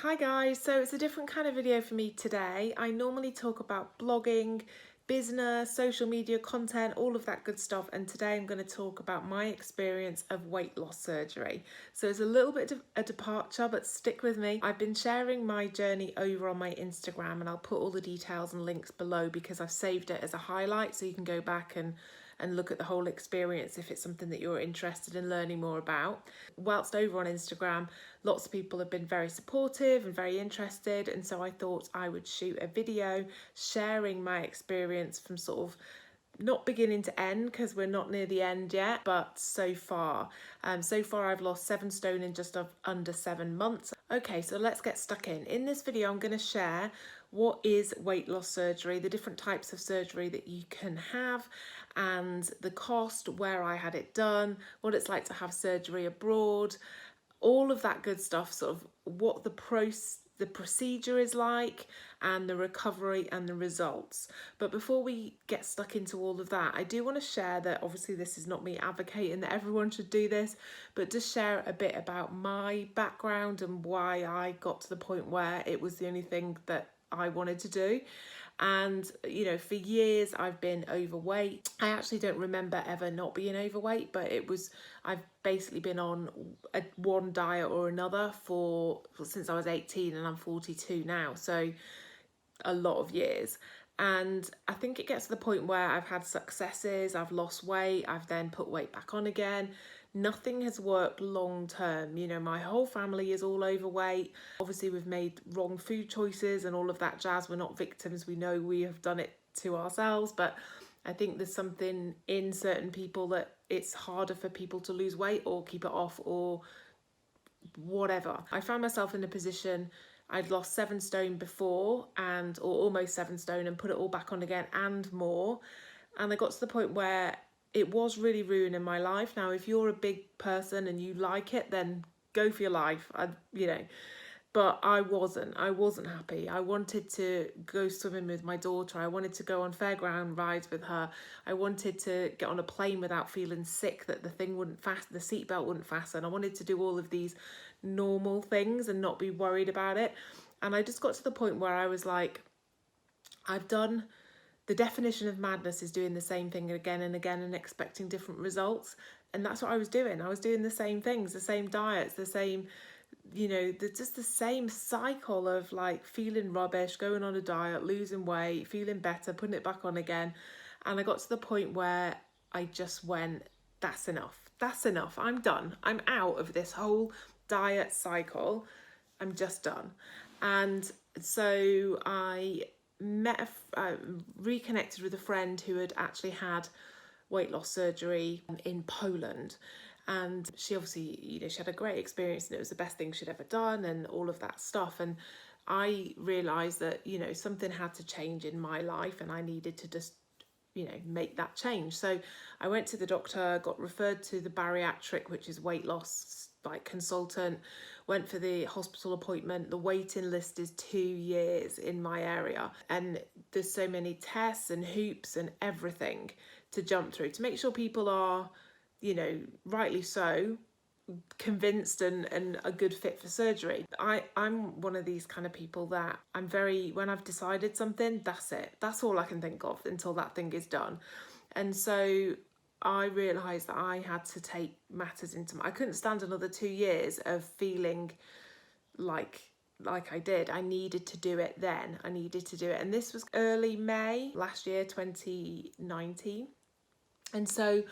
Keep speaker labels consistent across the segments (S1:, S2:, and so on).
S1: Hi guys, so it's a different kind of video for me today. I normally talk about blogging, business, social media content, all of that good stuff, and today I'm going to talk about my experience of weight loss surgery. So it's a little bit of a departure, but stick with me. I've been sharing my journey over on my Instagram and I'll put all the details and links below because I've saved it as a highlight so you can go back and look at the whole experience if it's something that you're interested in learning more about. Whilst over on Instagram, lots of people have been very supportive and very interested, and so I thought I would shoot a video sharing my experience from sort of not beginning to end because we're not near the end yet, but so far I've lost 7 stone in just under 7 months. Okay, so let's get stuck in this video. I'm going to share what is weight loss surgery, the different types of surgery that you can have, and the cost, where I had it done, what it's like to have surgery abroad, all of that good stuff, sort of what the procedure is like and the recovery and the results. But before we get stuck into all of that, I do want to share that obviously this is not me advocating that everyone should do this, but just share a bit about my background and why I got to the point where it was the only thing that I wanted to do. And you know, for years I've been overweight. I actually don't remember ever not being overweight, but I've basically been on one diet or another since I was 18 and I'm 42 now, so a lot of years. And I think it gets to the point where I've had successes, I've lost weight, I've then put weight back on again. Nothing has worked long term. You know, my whole family is all overweight. Obviously, we've made wrong food choices and all of that jazz. We're not victims. We know we have done it to ourselves. But I think there's something in certain people that it's harder for people to lose weight or keep it off or whatever. I found myself in a position. I'd lost 7 stone before or almost 7 stone and put it all back on again and more. And I got to the point where it was really ruining my life. Now, if you're a big person and you like it, then go for your life. But I wasn't happy. I wanted to go swimming with my daughter. I wanted to go on fairground rides with her. I wanted to get on a plane without feeling sick, that the seatbelt wouldn't fasten. I wanted to do all of these normal things and not be worried about it. And I just got to the point where I was like, the definition of madness is doing the same thing again and again and expecting different results. And that's what I was doing. I was doing the same things, the same diets, the same, just the same cycle of like feeling rubbish, going on a diet, losing weight, feeling better, putting it back on again. And I got to the point where I just went, that's enough. That's enough. I'm done. I'm out of this whole diet cycle. I'm just done. And so I reconnected with a friend who had actually had weight loss surgery in Poland. And she obviously, she had a great experience and it was the best thing she'd ever done and all of that stuff. And I realised that, something had to change in my life and I needed to just, make that change. So I went to the doctor, got referred to the Bariatric, which is weight loss consultant, went for the hospital appointment. The waiting list is 2 years in my area. And there's so many tests and hoops and everything to jump through to make sure people are, rightly so, convinced and a good fit for surgery. I'm one of these kind of people that when I've decided something, that's it. That's all I can think of until that thing is done. And so I realised that I had to take matters I couldn't stand another 2 years of feeling like I did. I needed to do it then. I needed to do it. And this was early May last year, 2019. And so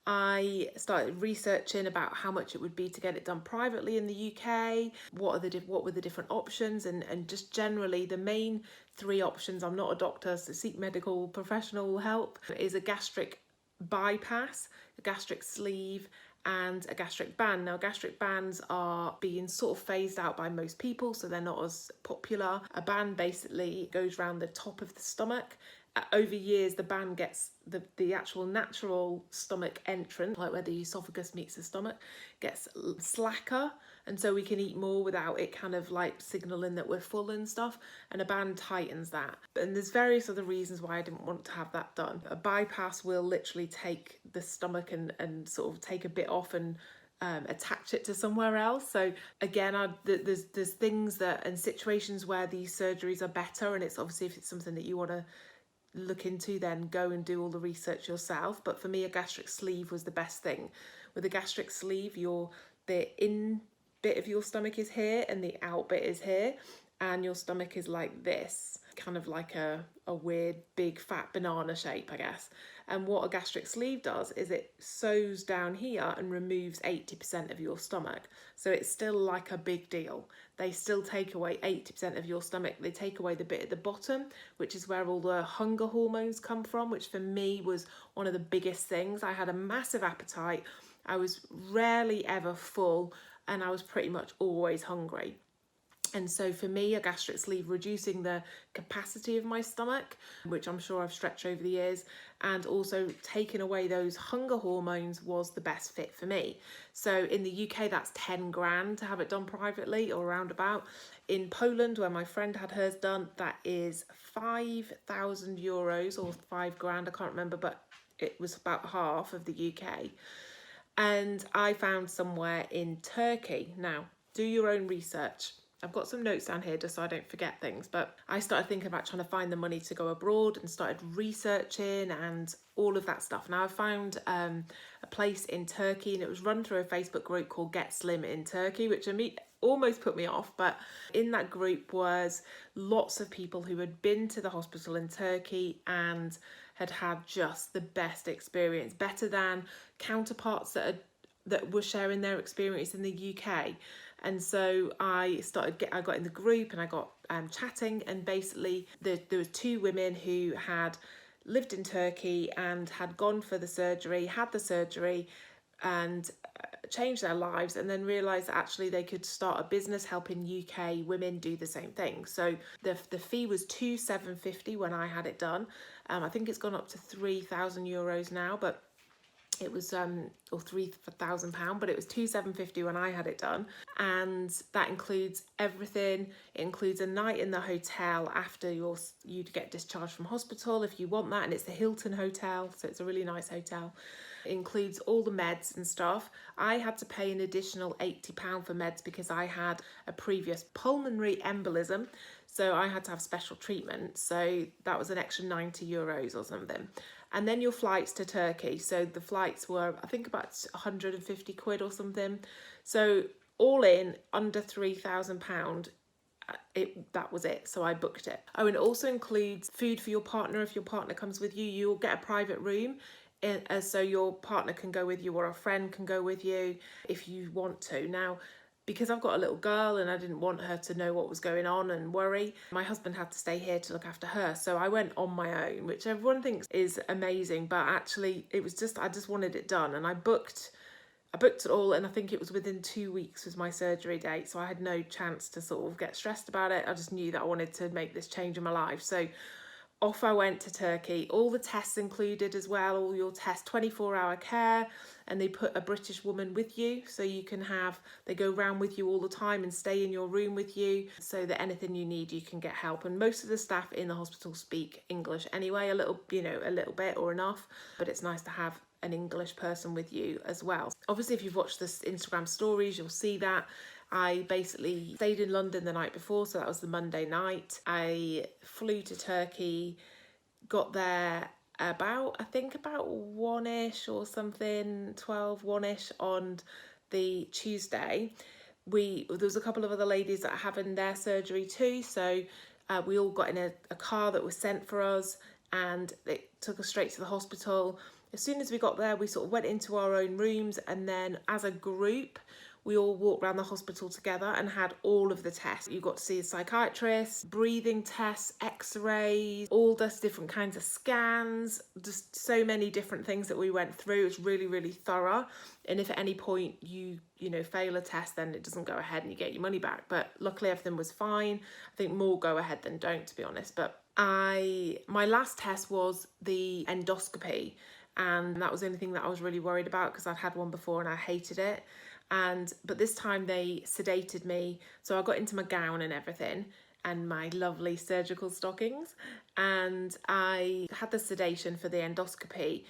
S1: I started researching about how much it would be to get it done privately in the UK, what were the different options, and just generally the main 3 options. I'm not a doctor, so seek medical professional help. Is a gastric bypass, a gastric sleeve, and a gastric band. Now, gastric bands are being sort of phased out by most people, so they're not as popular. A band basically goes around the top of the stomach. Over years, the band gets the actual natural stomach entrance, like where the esophagus meets the stomach, gets slacker, and so we can eat more without it kind of like signaling that we're full and stuff, and a band tightens that. And there's various other reasons why I didn't want to have that done. A bypass will literally take the stomach and sort of take a bit off and attach it to somewhere else. So again, there's things that and situations where these surgeries are better, and it's obviously if it's something that you want to look into, then go and do all the research yourself. But for me, a gastric sleeve was the best thing. With a gastric sleeve, the in bit of your stomach is here and the out bit is here, and your stomach is like this, kind of like a weird big fat banana shape, I guess. And what a gastric sleeve does is it sews down here and removes 80% of your stomach. So it's still like a big deal. They still take away 80% of your stomach. They take away the bit at the bottom, which is where all the hunger hormones come from, which for me was one of the biggest things. I had a massive appetite. I was rarely ever full, and I was pretty much always hungry. And so for me, a gastric sleeve reducing the capacity of my stomach, which I'm sure I've stretched over the years, and also taking away those hunger hormones was the best fit for me. So in the UK, that's 10 grand to have it done privately or roundabout. In Poland, where my friend had hers done, that is 5,000 euros or 5 grand, I can't remember, but it was about half of the UK. And I found somewhere in Turkey. Now, do your own research. I've got some notes down here just so I don't forget things, but I started thinking about trying to find the money to go abroad and started researching and all of that stuff. Now I found a place in Turkey, and it was run through a Facebook group called Get Slim in Turkey, which almost put me off, but in that group was lots of people who had been to the hospital in Turkey and had had just the best experience, better than counterparts that were sharing their experience in the UK. And so I got in the group and I got chatting, and basically there was 2 women who had lived in Turkey and had gone for the surgery, had the surgery and changed their lives, and then realised that actually they could start a business helping UK women do the same thing. So the fee was £2,750 when I had it done. I think it's gone up to €3,000 now, but it was or £3,000, but it was £2,750 when I had it done, and that includes everything. It includes a night in the hotel after you'd get discharged from hospital if you want that, and it's the Hilton Hotel, so it's a really nice hotel. It includes all the meds and stuff. I had to pay an additional £80 for meds because I had a previous pulmonary embolism, so I had to have special treatment. So that was an extra €90 or something. And then your flights to Turkey. So the flights were, I think, about 150 quid or something. So all in, under £3,000. That was it. So I booked it. Oh, and it also includes food for your partner. If your partner comes with you, you'll get a private room. So your partner can go with you, or a friend can go with you if you want to. Now, because I've got a little girl and I didn't want her to know what was going on and worry, my husband had to stay here to look after her. So I went on my own, which everyone thinks is amazing, but actually it was I just wanted it done, and I booked it all, and I think it was within 2 weeks was my surgery date. So I had no chance to sort of get stressed about it. I just knew that I wanted to make this change in my life. So off I went to Turkey. All the tests included as well, all your tests, 24-hour care, and they put a British woman with you, so you can they go around with you all the time and stay in your room with you, so that anything you need, you can get help. And most of the staff in the hospital speak English anyway, a little bit or enough, but it's nice to have an English person with you as well. Obviously, if you've watched the Instagram stories, you'll see that. I basically stayed in London the night before, so that was the Monday night. I flew to Turkey, got there about 1ish or something, 1ish on the Tuesday. There was a couple of other ladies that are having their surgery too, so we all got in a car that was sent for us, and it took us straight to the hospital. As soon as we got there, we sort of went into our own rooms, and then as a group, we all walked around the hospital together and had all of the tests. You got to see a psychiatrist, breathing tests, x-rays, all those different kinds of scans, just so many different things that we went through. It was really, really thorough. And if at any point you fail a test, then it doesn't go ahead and you get your money back. But luckily everything was fine. I think more go ahead than don't, to be honest. But my last test was the endoscopy, and that was the only thing that I was really worried about because I'd had one before and I hated it. But this time they sedated me, so I got into my gown and everything and my lovely surgical stockings, and I had the sedation for the endoscopy.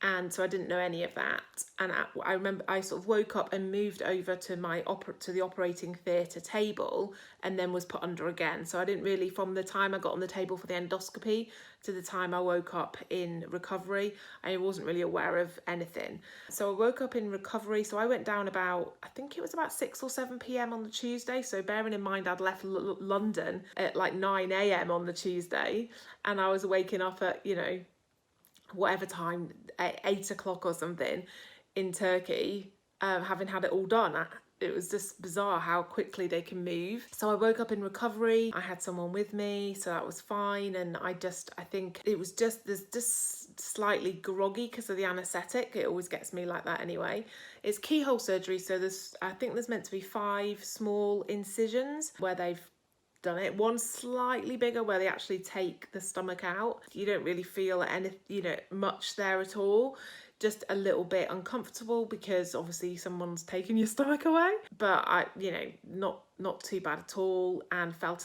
S1: And so I didn't know any of that. And I remember I sort of woke up and moved over to the operating theatre table, and then was put under again. So I didn't really, from the time I got on the table for the endoscopy to the time I woke up in recovery, I wasn't really aware of anything. So I woke up in recovery. So I went down about, I think it was about 6 or 7 p.m. on the Tuesday. So bearing in mind I'd left London at like 9 a.m. on the Tuesday, and I was waking up at, whatever time, at 8 o'clock or something in Turkey, having had it all done. It was just bizarre how quickly they can move. So I woke up in recovery. I had someone with me, so that was fine. And I think it was just slightly groggy because of the anaesthetic. It always gets me like that anyway. It's keyhole surgery, so I think there's meant to be 5 small incisions where they've done it. One slightly bigger where they actually take the stomach out. You don't really feel much there at all. Just a little bit uncomfortable because obviously someone's taken your stomach away. But I, not too bad at all, and fell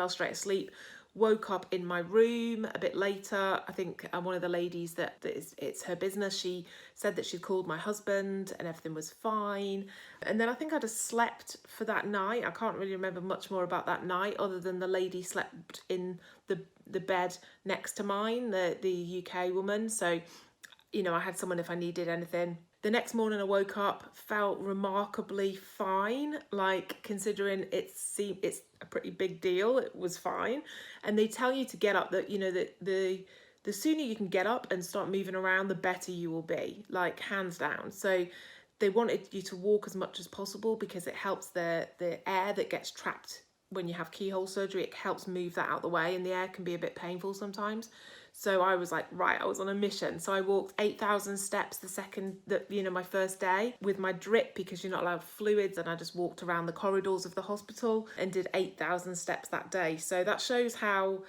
S1: straight asleep. Woke up in my room a bit later. I think one of the ladies it's her business, she said that she'd called my husband and everything was fine. And then I think I just slept for that night. I can't really remember much more about that night other than the lady slept in the bed next to mine, the UK woman. So, I had someone if I needed anything. The next morning I woke up, felt remarkably fine, like considering it's a pretty big deal, it was fine. And they tell you to get up, that the sooner you can get up and start moving around, the better you will be, like hands down. So they wanted you to walk as much as possible because it helps the air that gets trapped when you have keyhole surgery, it helps move that out the way, and the air can be a bit painful sometimes. So I was like, right, I was on a mission. So I walked 8,000 steps the second that, my first day with my drip, because you're not allowed fluids. And I just walked around the corridors of the hospital and did 8,000 steps that day. So that shows how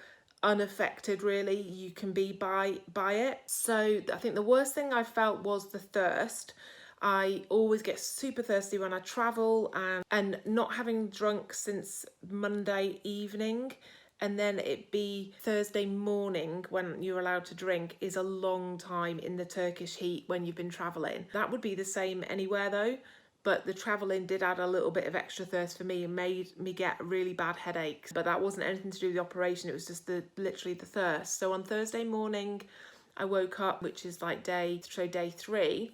S1: unaffected really you can be by it. So I think the worst thing I felt was the thirst. I always get super thirsty when I travel, and not having drunk since Monday evening, and then it be Thursday morning when you're allowed to drink, is a long time in the Turkish heat when you've been travelling. That would be the same anywhere though, but the travelling did add a little bit of extra thirst for me and made me get really bad headaches. But that wasn't anything to do with the operation, it was just literally the thirst. So on Thursday morning I woke up, which is like day 3,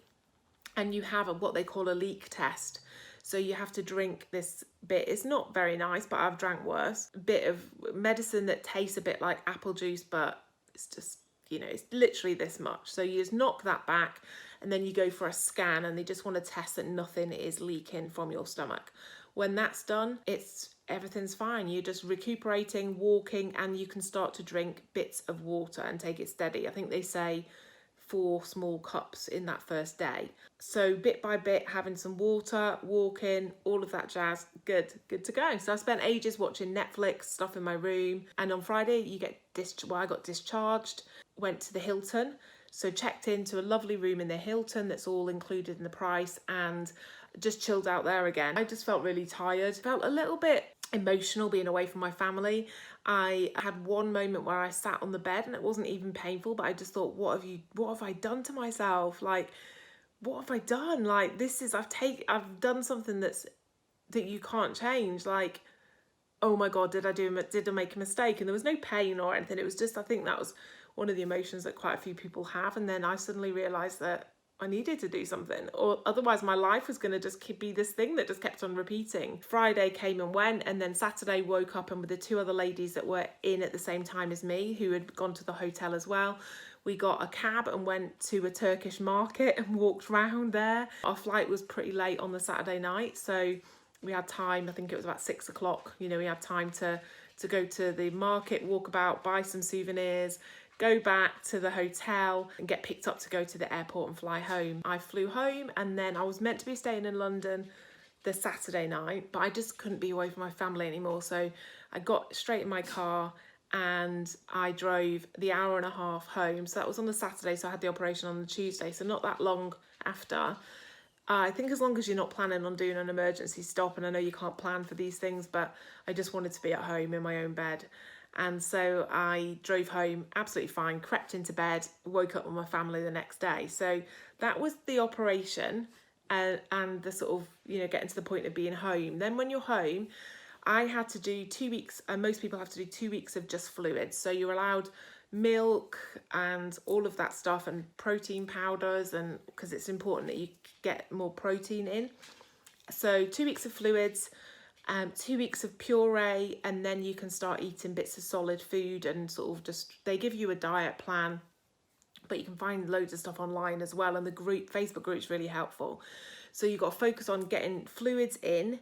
S1: and you have what they call a leak test. So you have to drink this bit. It's not very nice, but I've drank worse. A bit of medicine that tastes a bit like apple juice, but it's just, it's literally this much. So you just knock that back, and then you go for a scan, and they just want to test that nothing is leaking from your stomach. When that's done, everything's fine. You're just recuperating, walking, and you can start to drink bits of water and take it steady. I think they say 4 small cups in that first day. So bit by bit, having some water, walking, all of that jazz, good to go. So I spent ages watching Netflix stuff in my room, and on Friday I got discharged, went to the Hilton. So checked into a lovely room in the Hilton that's all included in the price, and just chilled out there again. I just felt really tired, felt a little bit emotional being away from my family. I had one moment where I sat on the bed and it wasn't even painful, but I just thought, what have I done to myself? Like, what have I done? Like, I've done something that you can't change. Like, oh my God, did I make a mistake? And there was no pain or anything. It was just, I think that was one of the emotions that quite a few people have. And then I suddenly realised that I needed to do something, or otherwise my life was going to just be this thing that just kept on repeating. Friday came and went, and then Saturday woke up, and with the 2 other ladies that were in at the same time as me, who had gone to the hotel as well, we got a cab and went to a Turkish market and walked round there. Our flight was pretty late on the Saturday night, so we had time. I think it was about 6 o'clock. We had time to go to the market, walk about, buy some souvenirs, go back to the hotel and get picked up to go to the airport and fly home. I flew home, and then I was meant to be staying in London the Saturday night, but I just couldn't be away from my family anymore. So I got straight in my car and I drove the hour and a half home. So that was on the Saturday, so I had the operation on the Tuesday, so not that long after. I think as long as you're not planning on doing an emergency stop, and I know you can't plan for these things, but I just wanted to be at home in my own bed. And so I drove home absolutely fine, crept into bed, woke up with my family the next day. So that was the operation, and the sort of, getting to the point of being home. Then when you're home, I had to do 2 weeks, and most people have to do 2 weeks of just fluids. So you're allowed milk and all of that stuff and protein powders, and because it's important that you get more protein in. So 2 weeks of fluids, 2 weeks of puree, and then you can start eating bits of solid food and sort of they give you a diet plan, but you can find loads of stuff online as well. And the Facebook group's really helpful. So you've got to focus on getting fluids in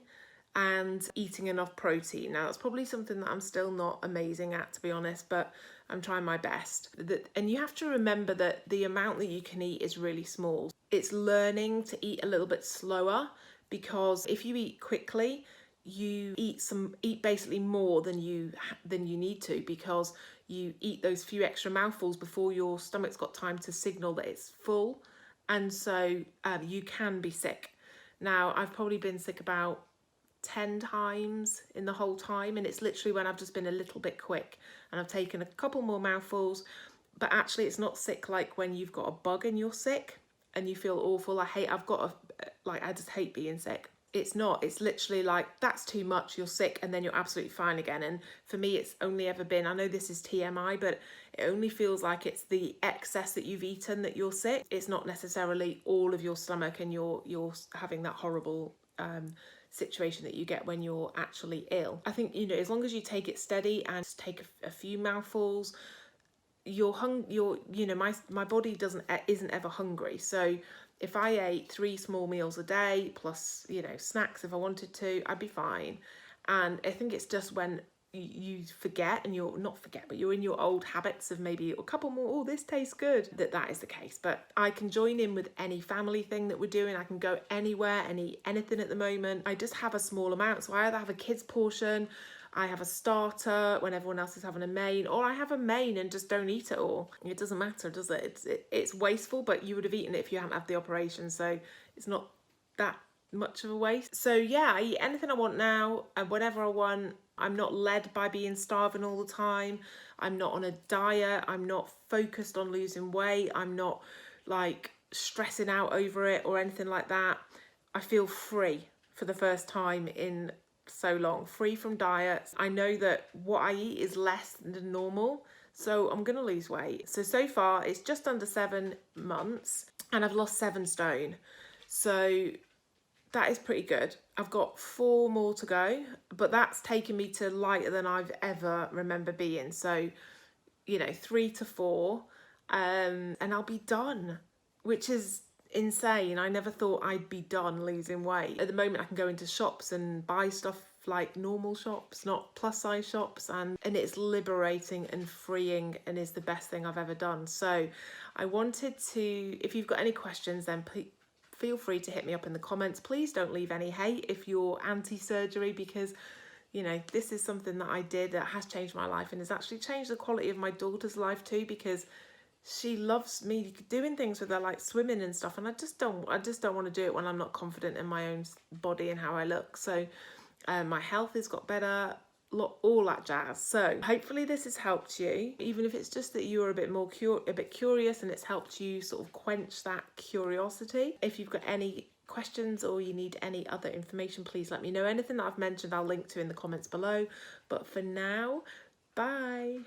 S1: and eating enough protein. Now, that's probably something that I'm still not amazing at, to be honest, but I'm trying my best. And you have to remember that the amount that you can eat is really small. It's learning to eat a little bit slower, because if you eat quickly, you eat basically more than you need to, because you eat those few extra mouthfuls before your stomach's got time to signal that it's full, and so you can be sick. Now, I've probably been sick about 10 times in the whole time, and it's literally when I've just been a little bit quick and I've taken a couple more mouthfuls. But actually, it's not sick like when you've got a bug and you're sick and you feel awful. I just hate being sick. It's not. It's literally like, that's too much, you're sick, and then you're absolutely fine again. And for me, it's only ever been, I know this is TMI, but it only feels like it's the excess that you've eaten that you're sick. It's not necessarily all of your stomach and you're having that horrible situation that you get when you're actually ill. I think, as long as you take it steady and take a few mouthfuls, my body isn't ever hungry. So if I ate 3 small meals a day plus, snacks if I wanted to, I'd be fine. And I think it's just when you forget, and you're in your old habits of maybe a couple more, oh, this tastes good, that is the case. But I can join in with any family thing that we're doing. I can go anywhere and eat anything at the moment. I just have a small amount. So I either have a kid's portion, I have a starter when everyone else is having a main, or I have a main and just don't eat it all. It doesn't matter, does it? It's wasteful, but you would have eaten it if you hadn't had the operation, so it's not that much of a waste. So yeah, I eat anything I want now and whenever I want. I'm not led by being starving all the time. I'm not on a diet. I'm not focused on losing weight. I'm not like stressing out over it or anything like that. I feel free for the first time in so long, free from diets. I know that what I eat is less than normal, so I'm gonna lose weight. So far it's just under 7 months and I've lost 7 stone, so that is pretty good. I've got 4 more to go, but that's taken me to lighter than I've ever remember being. So 3 to 4 and I'll be done, which is insane. I never thought I'd be done losing weight. At the moment, I can go into shops and buy stuff like normal shops, not plus size shops, and it's liberating and freeing and is the best thing I've ever done. So I wanted to, if you've got any questions, then feel free to hit me up in the comments. Please don't leave any hate if you're anti-surgery, because this is something that I did that has changed my life and has actually changed the quality of my daughter's life too, because she loves me doing things with her, like swimming and stuff, and I just don't want to do it when I'm not confident in my own body and how I look. So my health has got better, all that jazz. So hopefully this has helped you, even if it's just that you're a bit curious and it's helped you sort of quench that curiosity. If you've got any questions or you need any other information, please let me know. Anything that I've mentioned I'll link to in the comments below. But for now, bye.